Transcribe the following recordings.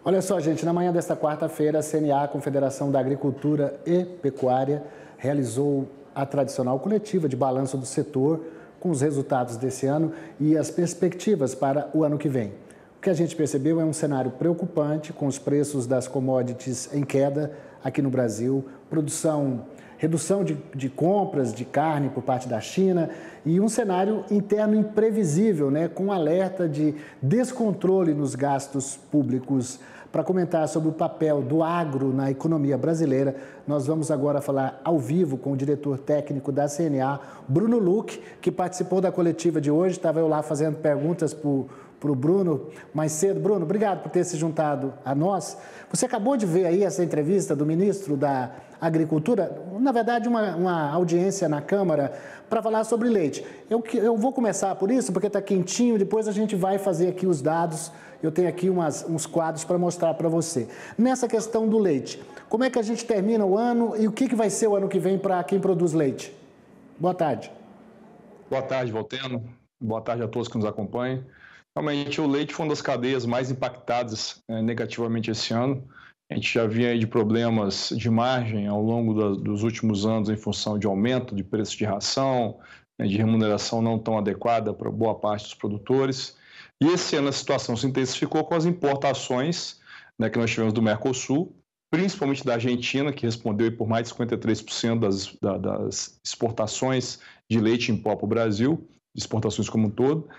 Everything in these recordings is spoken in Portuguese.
Olha só, gente, na manhã desta quarta-feira, a CNA, Confederação da Agricultura e Pecuária, realizou a tradicional coletiva de balanço do setor com os resultados desse ano e as perspectivas para o ano que vem. O que a gente percebeu é um cenário preocupante, com os preços das commodities em queda aqui no Brasil, redução de compras de carne por parte da China e um cenário interno imprevisível, né, com alerta de descontrole nos gastos públicos. Para comentar sobre o papel do agro na economia brasileira, nós vamos agora falar ao vivo com o diretor técnico da CNA, Bruno Luque, que participou da coletiva de hoje. Estava eu lá fazendo perguntas para o Bruno mais cedo. Bruno, obrigado por ter se juntado a nós. Você acabou de ver aí essa entrevista do ministro da Agricultura, na verdade uma audiência na Câmara para falar sobre leite. Eu vou começar por isso, porque está quentinho, depois a gente vai fazer aqui os dados. Eu tenho aqui uns quadros para mostrar para você. Nessa questão do leite, como é que a gente termina o ano e o que vai ser o ano que vem para quem produz leite? Boa tarde. Boa tarde, Valteno. Boa tarde a todos que nos acompanham. Realmente, o leite foi uma das cadeias mais impactadas negativamente esse ano. A gente já vinha aí de problemas de margem ao longo dos últimos anos em função de aumento de preço de ração, de remuneração não tão adequada para boa parte dos produtores. E esse ano a situação se intensificou com as importações que nós tivemos do Mercosul, principalmente da Argentina, que respondeu por mais de 53% das exportações de leite em pó para o Brasil, exportações como um todo.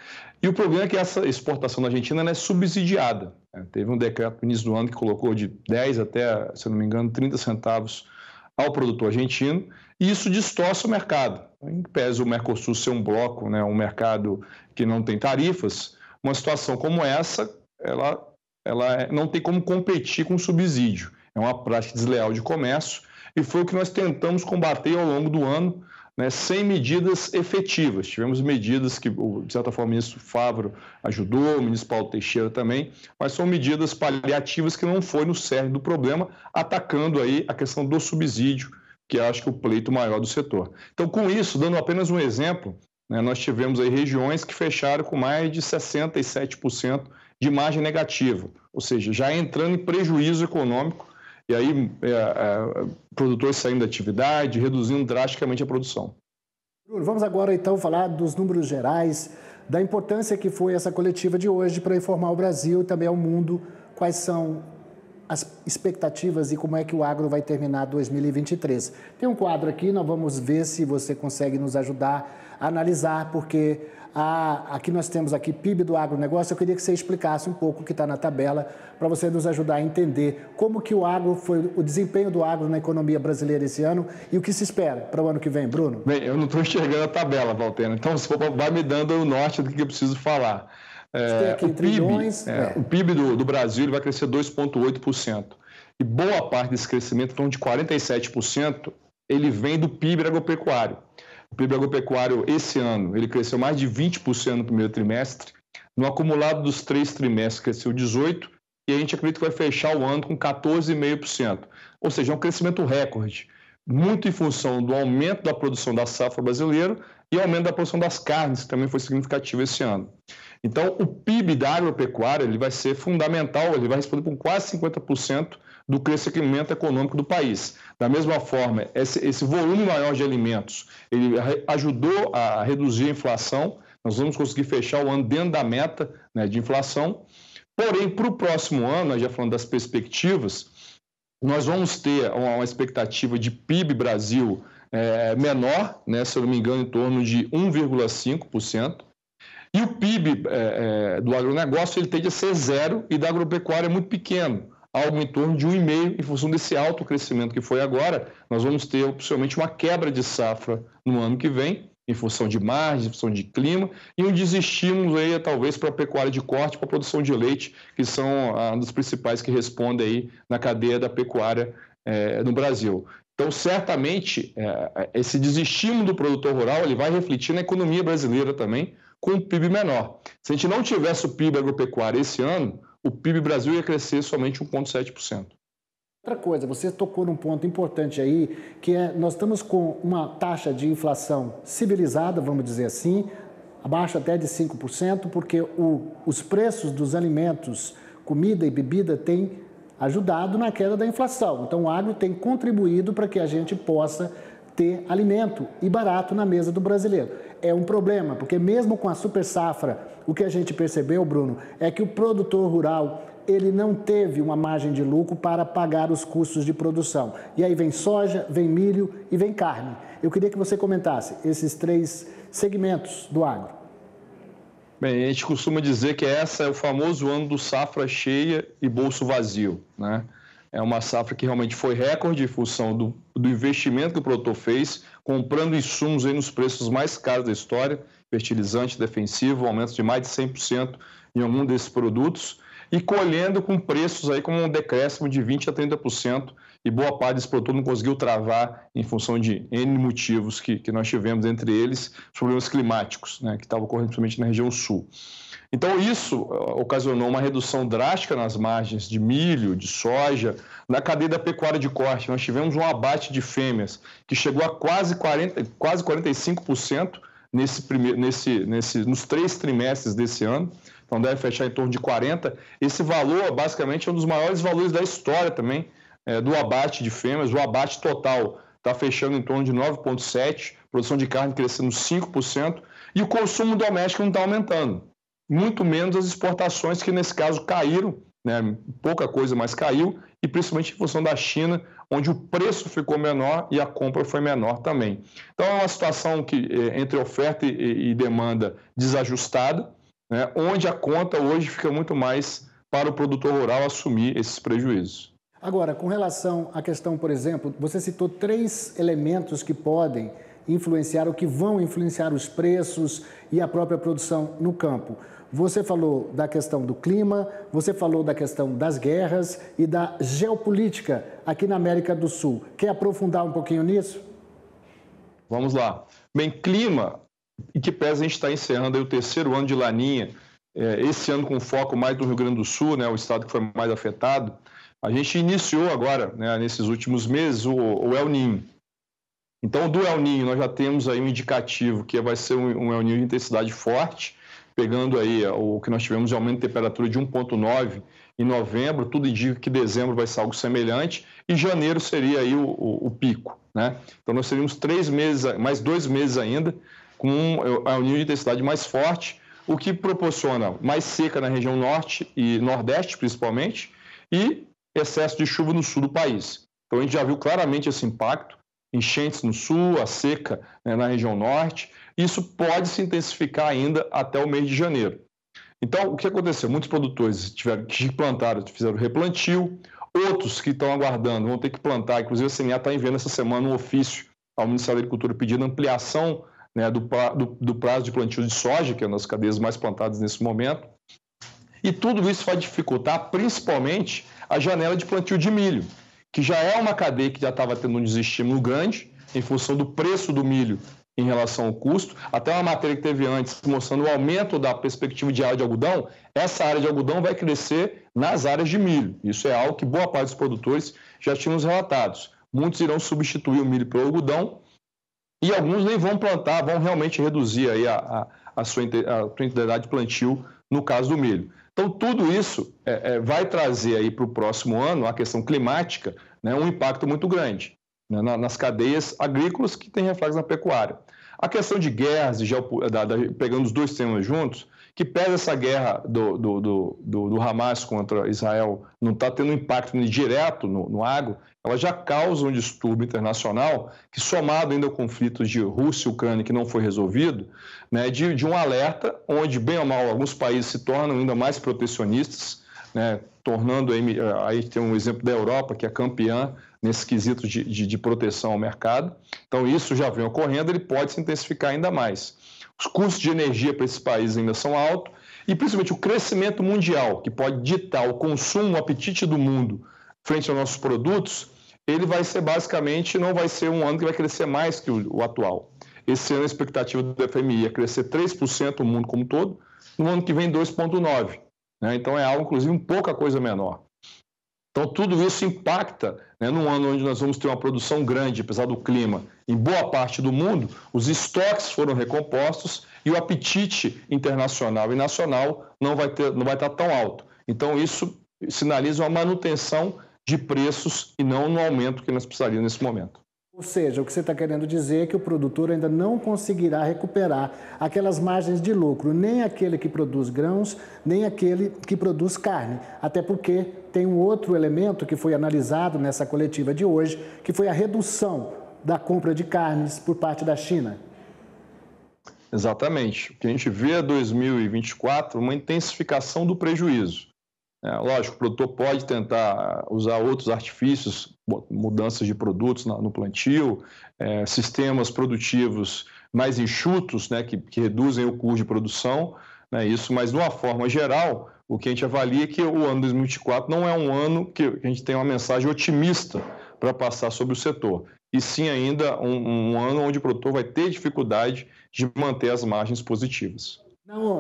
E o problema é que essa exportação da Argentina é subsidiada. Teve um decreto no início do ano que colocou de 10 até, se não me engano, 30 centavos ao produtor argentino, e isso distorce o mercado. Em que pese o Mercosul ser um bloco, um mercado que não tem tarifas, uma situação como essa, ela não tem como competir com subsídio. É uma prática desleal de comércio e foi o que nós tentamos combater ao longo do ano, sem medidas efetivas. Tivemos medidas que, de certa forma, o ministro Favaro ajudou, o ministro Paulo Teixeira também, mas são medidas paliativas que não foi no cerne do problema, atacando aí a questão do subsídio, que acho que é o pleito maior do setor. Então, com isso, dando apenas um exemplo, nós tivemos aí regiões que fecharam com mais de 67% de margem negativa, ou seja, já entrando em prejuízo econômico, e aí produtores saindo da atividade, reduzindo drasticamente a produção. Vamos agora então falar dos números gerais, da importância que foi essa coletiva de hoje para informar o Brasil e também ao mundo quais são as expectativas e como é que o agro vai terminar 2023. Tem um quadro aqui, nós vamos ver se você consegue nos ajudar a analisar, porque aqui nós temos aqui PIB do agronegócio. Eu queria que você explicasse um pouco o que está na tabela, para você nos ajudar a entender como que o desempenho do agro na economia brasileira esse ano e o que se espera para o ano que vem, Bruno. Bem, eu não estou enxergando a tabela, Valteno, então você vai me dando o norte do que eu preciso falar. O PIB do Brasil ele vai crescer 2,8%. E boa parte desse crescimento, então de 47%, ele vem do PIB agropecuário. O PIB agropecuário, esse ano, ele cresceu mais de 20% no primeiro trimestre. No acumulado dos 3 trimestres, cresceu 18%, e a gente acredita que vai fechar o ano com 14,5%. Ou seja, é um crescimento recorde, muito em função do aumento da produção da safra brasileira e aumento da produção das carnes, que também foi significativo esse ano. Então, o PIB da agropecuária ele vai ser fundamental, ele vai responder por quase 50% do crescimento econômico do país. Da mesma forma, esse volume maior de alimentos, ele ajudou a reduzir a inflação, nós vamos conseguir fechar o ano dentro da meta de inflação. Porém, para o próximo ano, já falando das perspectivas, nós vamos ter uma expectativa de PIB Brasil menor, se eu não me engano, em torno de 1,5%. E o PIB do agronegócio ele tende a ser zero e da agropecuária é muito pequeno, algo em torno de 1,5%. Em função desse alto crescimento que foi agora, nós vamos ter possivelmente uma quebra de safra no ano que vem, em função de margem, em função de clima, e um desestímulo aí, talvez para a pecuária de corte, para a produção de leite, que são um dos principais que respondem aí na cadeia da pecuária no Brasil. Então, certamente, esse desestímulo do produtor rural ele vai refletir na economia brasileira também, com um PIB menor. Se a gente não tivesse o PIB agropecuário esse ano, o PIB Brasil ia crescer somente 1,7%. Outra coisa, você tocou num ponto importante aí, que nós estamos com uma taxa de inflação civilizada, vamos dizer assim, abaixo até de 5%, porque os preços dos alimentos comida e bebida tem ajudado na queda da inflação. Então, o agro tem contribuído para que a gente possa ter alimento e barato na mesa do brasileiro. É um problema, porque mesmo com a super safra, o que a gente percebeu, Bruno, é que o produtor rural, ele não teve uma margem de lucro para pagar os custos de produção. E aí vem soja, vem milho e vem carne. Eu queria que você comentasse esses 3 segmentos do agro. Bem, a gente costuma dizer que essa é o famoso ano do safra cheia e bolso vazio, né? É uma safra que realmente foi recorde em função do investimento que o produtor fez, comprando insumos aí nos preços mais caros da história, fertilizante, defensivo, aumento de mais de 100% em algum desses produtos, e colhendo com preços aí com um decréscimo de 20% a 30%, e boa parte desse produtor não conseguiu travar em função de N motivos que nós tivemos, entre eles os problemas climáticos, né, que estavam ocorrendo principalmente na região sul. Então, isso ocasionou uma redução drástica nas margens de milho, de soja, na cadeia da pecuária de corte. Nós tivemos um abate de fêmeas que chegou a quase 45% nos 3 trimestres desse ano. Então, deve fechar em torno de 40%. Esse valor, basicamente, é um dos maiores valores da história também, do abate de fêmeas. O abate total está fechando em torno de 9,7%, produção de carne crescendo 5%, e o consumo doméstico não está aumentando. Muito menos as exportações, que nesse caso caíram, né? Pouca coisa, mas caiu, e principalmente em função da China, onde o preço ficou menor e a compra foi menor também. Então é uma situação que, entre oferta e demanda desajustada, né? Onde a conta hoje fica muito mais para o produtor rural assumir esses prejuízos. Agora, com relação à questão, por exemplo, você citou 3 elementos que podem influenciar ou que vão influenciar os preços e a própria produção no campo. Você falou da questão do clima, você falou da questão das guerras e da geopolítica aqui na América do Sul. Quer aprofundar um pouquinho nisso? Vamos lá. Bem, clima, e que pese a gente está encerrando aí o 3º ano de Laninha, esse ano com foco mais do Rio Grande do Sul, né, o estado que foi mais afetado. A gente iniciou agora, né, nesses últimos meses, o El Niño. Então, do El Niño, nós já temos aí um indicativo que vai ser um El Niño de intensidade forte, pegando aí o que nós tivemos de aumento de temperatura de 1,9 em novembro, tudo indica que dezembro vai ser algo semelhante, e janeiro seria aí o pico, né? Então, nós teríamos 3 meses, mais 2 meses ainda, com um El Niño de intensidade mais forte, o que proporciona mais seca na região norte e nordeste, principalmente, e excesso de chuva no sul do país. Então, a gente já viu claramente esse impacto, enchentes no sul, a seca, né, na região norte. Isso pode se intensificar ainda até o mês de janeiro. Então, o que aconteceu? Muitos produtores que plantaram, fizeram replantio, outros que estão aguardando vão ter que plantar. Inclusive, a CNA está enviando essa semana um ofício ao Ministério da Agricultura pedindo ampliação, né, do prazo de plantio de soja, que é uma das cadeias mais plantadas nesse momento. E tudo isso vai dificultar, principalmente, a janela de plantio de milho, que já é uma cadeia que já estava tendo um desestímulo grande em função do preço do milho em relação ao custo. Até uma matéria que teve antes mostrando o aumento da perspectiva de área de algodão, essa área de algodão vai crescer nas áreas de milho. Isso é algo que boa parte dos produtores já tinham nos relatados. Muitos irão substituir o milho pelo algodão e alguns nem vão plantar, vão realmente reduzir aí a sua intensidade de plantio no caso do milho. Então, tudo isso vai trazer aí para o próximo ano, a questão climática, né, um impacto muito grande, né, nas cadeias agrícolas que tem reflexo na pecuária. A questão de guerras, pegando os 2 temas juntos, que pese essa guerra do Hamas contra Israel não está tendo um impacto direto no agro, ela já causa um distúrbio internacional que, somado ainda ao conflito de Rússia e Ucrânia que não foi resolvido, né, de um alerta onde, bem ou mal, alguns países se tornam ainda mais protecionistas, né, tornando aí tem um exemplo da Europa, que é campeã nesse quesito de proteção ao mercado. Então, isso já vem ocorrendo, ele pode se intensificar ainda mais. Os custos de energia para esses países ainda são altos e, principalmente, o crescimento mundial, que pode ditar o consumo, o apetite do mundo frente aos nossos produtos, ele vai ser basicamente, não vai ser um ano que vai crescer mais que o atual. Esse ano a expectativa do FMI é crescer 3% no mundo como um todo, no ano que vem 2,9%. Né? Então é algo, inclusive, pouca coisa menor. Então tudo isso impacta, né, num ano onde nós vamos ter uma produção grande, apesar do clima, em boa parte do mundo, os estoques foram recompostos e o apetite internacional e nacional não vai estar tão alto. Então, isso sinaliza uma manutenção de preços e não no aumento que nós precisaríamos nesse momento. Ou seja, o que você está querendo dizer é que o produtor ainda não conseguirá recuperar aquelas margens de lucro, nem aquele que produz grãos, nem aquele que produz carne. Até porque tem um outro elemento que foi analisado nessa coletiva de hoje, que foi a redução da compra de carnes por parte da China. Exatamente. O que a gente vê é 2024, uma intensificação do prejuízo. Lógico, o produtor pode tentar usar outros artifícios, mudanças de produtos no plantio, sistemas produtivos mais enxutos, né, que reduzem o custo de produção, né, isso, mas de uma forma geral, o que a gente avalia é que o ano 2024 não é um ano que a gente tem uma mensagem otimista para passar sobre o setor, e sim ainda um ano onde o produtor vai ter dificuldade de manter as margens positivas.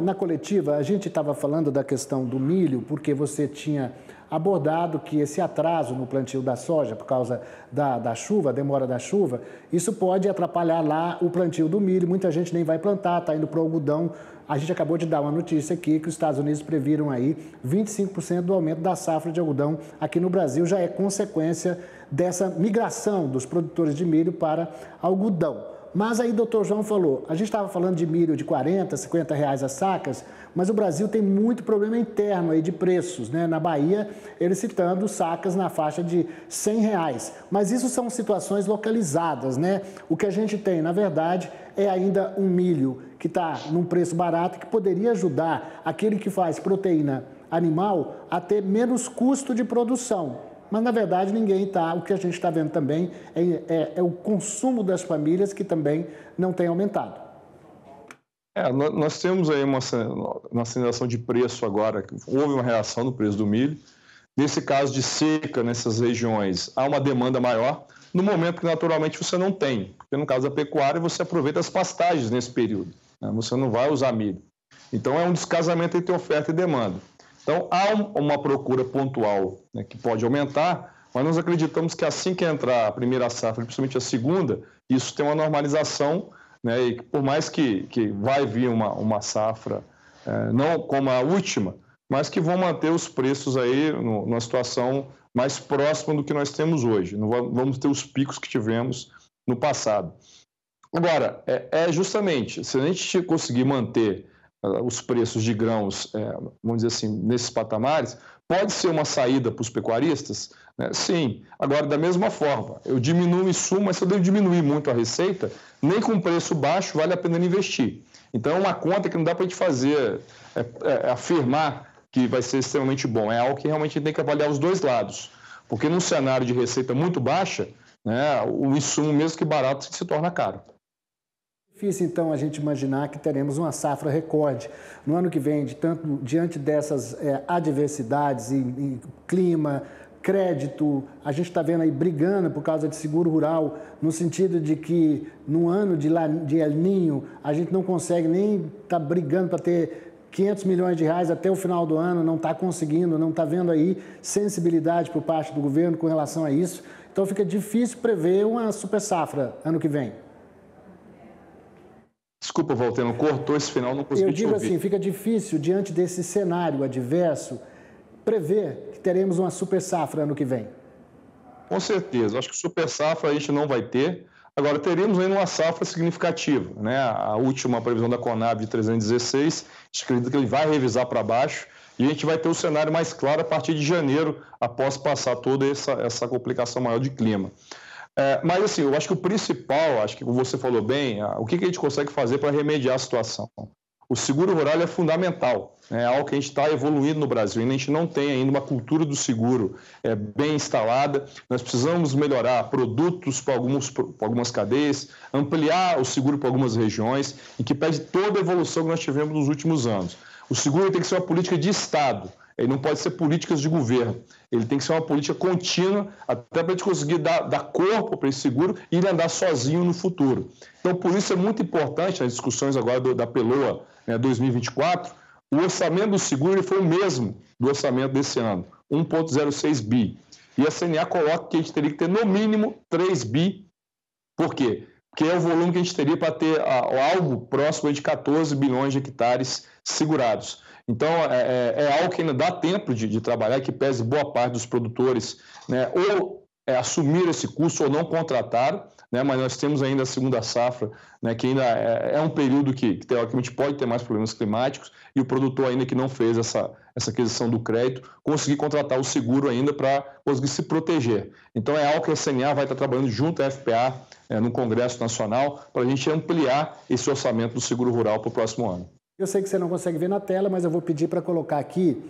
Na coletiva, a gente estava falando da questão do milho, porque você tinha abordado que esse atraso no plantio da soja, por causa da chuva, a demora da chuva, isso pode atrapalhar lá o plantio do milho. Muita gente nem vai plantar, está indo para o algodão. A gente acabou de dar uma notícia aqui que os Estados Unidos previram aí 25% do aumento da safra de algodão aqui no Brasil. Já é consequência dessa migração dos produtores de milho para algodão. Mas aí o doutor João falou, a gente estava falando de milho de 40, 50 reais as sacas, mas o Brasil tem muito problema interno aí de preços, né? Na Bahia, ele citando sacas na faixa de 100 reais. Mas isso são situações localizadas, né? O que a gente tem, na verdade, é ainda um milho que está num preço barato, que poderia ajudar aquele que faz proteína animal a ter menos custo de produção. Mas, na verdade, ninguém está. O que a gente está vendo também é o consumo das famílias que também não tem aumentado. Nós temos aí uma aceleração de preço agora, houve uma reação no preço do milho. Nesse caso de seca nessas regiões, há uma demanda maior, no momento que naturalmente você não tem. Porque no caso da pecuária, você aproveita as pastagens nesse período, né? Você não vai usar milho. Então, é um descasamento entre oferta e demanda. Então, há uma procura pontual, né, que pode aumentar, mas nós acreditamos que assim que entrar a primeira safra, principalmente a segunda, isso tem uma normalização, né, e por mais que vai vir uma safra, não como a última, mas que vão manter os preços aí numa situação mais próxima do que nós temos hoje. Não vamos ter os picos que tivemos no passado. Agora, justamente, se a gente conseguir manter os preços de grãos, vamos dizer assim, nesses patamares, pode ser uma saída para os pecuaristas? Né? Sim. Agora, da mesma forma, eu diminuo o insumo, mas se eu devo diminuir muito a receita, nem com preço baixo vale a pena investir. Então, é uma conta que não dá para a gente fazer, afirmar que vai ser extremamente bom. É algo que realmente a gente tem que avaliar os dois lados. Porque num cenário de receita muito baixa, né, o insumo, mesmo que barato, se torna caro. Difícil, então, a gente imaginar que teremos uma safra recorde no ano que vem, diante dessas adversidades em clima, crédito. A gente está vendo aí brigando por causa de seguro rural, no sentido de que no ano de El Niño a gente não consegue nem estar brigando para ter 500 milhões de reais até o final do ano, não está conseguindo, não está vendo aí sensibilidade por parte do governo com relação a isso. Então fica difícil prever uma super safra ano que vem. Desculpa, Valteno, cortou esse final, não consegui te ouvir. Eu digo assim, fica difícil, diante desse cenário adverso, prever que teremos uma super safra ano que vem. Com certeza, acho que super safra a gente não vai ter. Agora, teríamos ainda uma safra significativa, né? A última previsão da Conab de 316, a gente acredita que ele vai revisar para baixo e a gente vai ter o cenário mais claro a partir de janeiro, após passar toda essa complicação maior de clima. Mas, assim, eu acho que o principal, acho que como você falou bem, o que a gente consegue fazer para remediar a situação? O seguro rural é fundamental, é algo que a gente está evoluindo no Brasil, a gente não tem ainda uma cultura do seguro bem instalada, nós precisamos melhorar produtos para algumas cadeias, ampliar o seguro para algumas regiões, e que pede toda a evolução que nós tivemos nos últimos anos. O seguro tem que ser uma política de Estado, ele não pode ser políticas de governo, ele tem que ser uma política contínua, até para a gente conseguir dar corpo para esse seguro e ele andar sozinho no futuro. Então, por isso é muito importante, nas discussões agora da PELOA 2024, o orçamento do seguro ele foi o mesmo do orçamento desse ano, 1,06 bi. E a CNA coloca que a gente teria que ter no mínimo 3 bi. Por quê? que é o volume que a gente teria para ter algo próximo de 14 bilhões de hectares segurados. Então, é algo que ainda dá tempo de trabalhar, que pese boa parte dos produtores, né, ou assumir esse custo ou não contrataram, né, mas nós temos ainda a segunda safra, né, que ainda é um período que teoricamente pode ter mais problemas climáticos, e o produtor ainda que não fez essa aquisição do crédito, conseguir contratar o seguro ainda para conseguir se proteger. Então é algo que a CNA vai estar trabalhando junto à FPA no Congresso Nacional para a gente ampliar esse orçamento do seguro rural para o próximo ano. Eu sei que você não consegue ver na tela, mas eu vou pedir para colocar aqui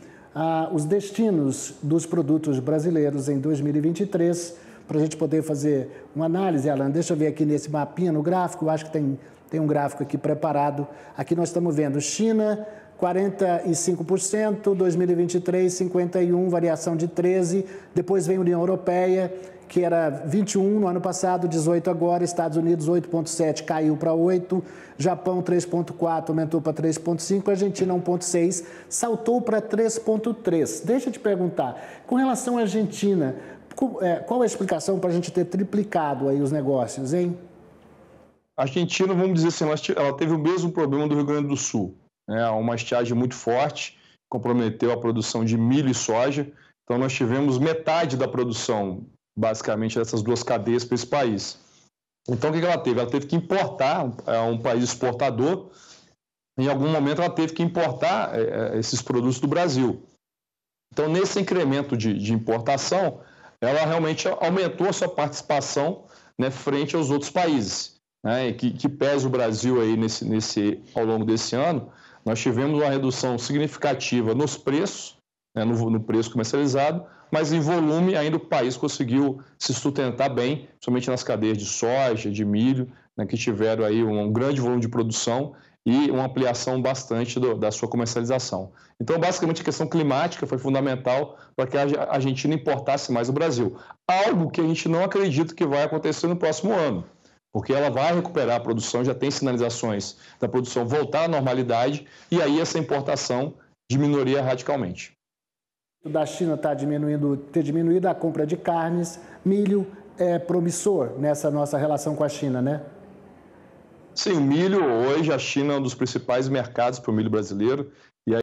os destinos dos produtos brasileiros em 2023, para a gente poder fazer uma análise, Alan. Deixa eu ver aqui nesse mapinha, no gráfico, eu acho que tem um gráfico aqui preparado. Aqui nós estamos vendo China, 45%, 2023, 51%, variação de 13%. Depois vem a União Europeia, que era 21% no ano passado, 18% agora. Estados Unidos, 8,7%, caiu para 8%. Japão, 3,4%, aumentou para 3,5%. Argentina, 1,6%, saltou para 3,3%. Deixa eu te perguntar, com relação à Argentina, qual a explicação para a gente ter triplicado aí os negócios, hein? A Argentina, vamos dizer assim, ela teve o mesmo problema do Rio Grande do Sul. Uma estiagem muito forte, comprometeu a produção de milho e soja. Então, nós tivemos metade da produção, basicamente, dessas duas cadeias para esse país. Então, o que ela teve? Ela teve que importar, um país exportador, em algum momento ela teve que importar esses produtos do Brasil. Então, nesse incremento de importação, ela realmente aumentou a sua participação, né, frente aos outros países, né, que pesa o Brasil aí ao longo desse ano. Nós tivemos uma redução significativa nos preços, né, no preço comercializado, mas em volume ainda o país conseguiu se sustentar bem, somente nas cadeias de soja, de milho, né, que tiveram aí um grande volume de produção e uma ampliação bastante da sua comercialização. Então, basicamente, a questão climática foi fundamental para que a Argentina importasse mais o Brasil. Algo que a gente não acredita que vai acontecer no próximo ano, porque ela vai recuperar a produção, já tem sinalizações da produção voltar à normalidade, e aí essa importação diminuiria radicalmente. Da China ter diminuído a compra de carnes, milho é promissor nessa nossa relação com a China, né? Sim, o milho, hoje a China é um dos principais mercados para o milho brasileiro.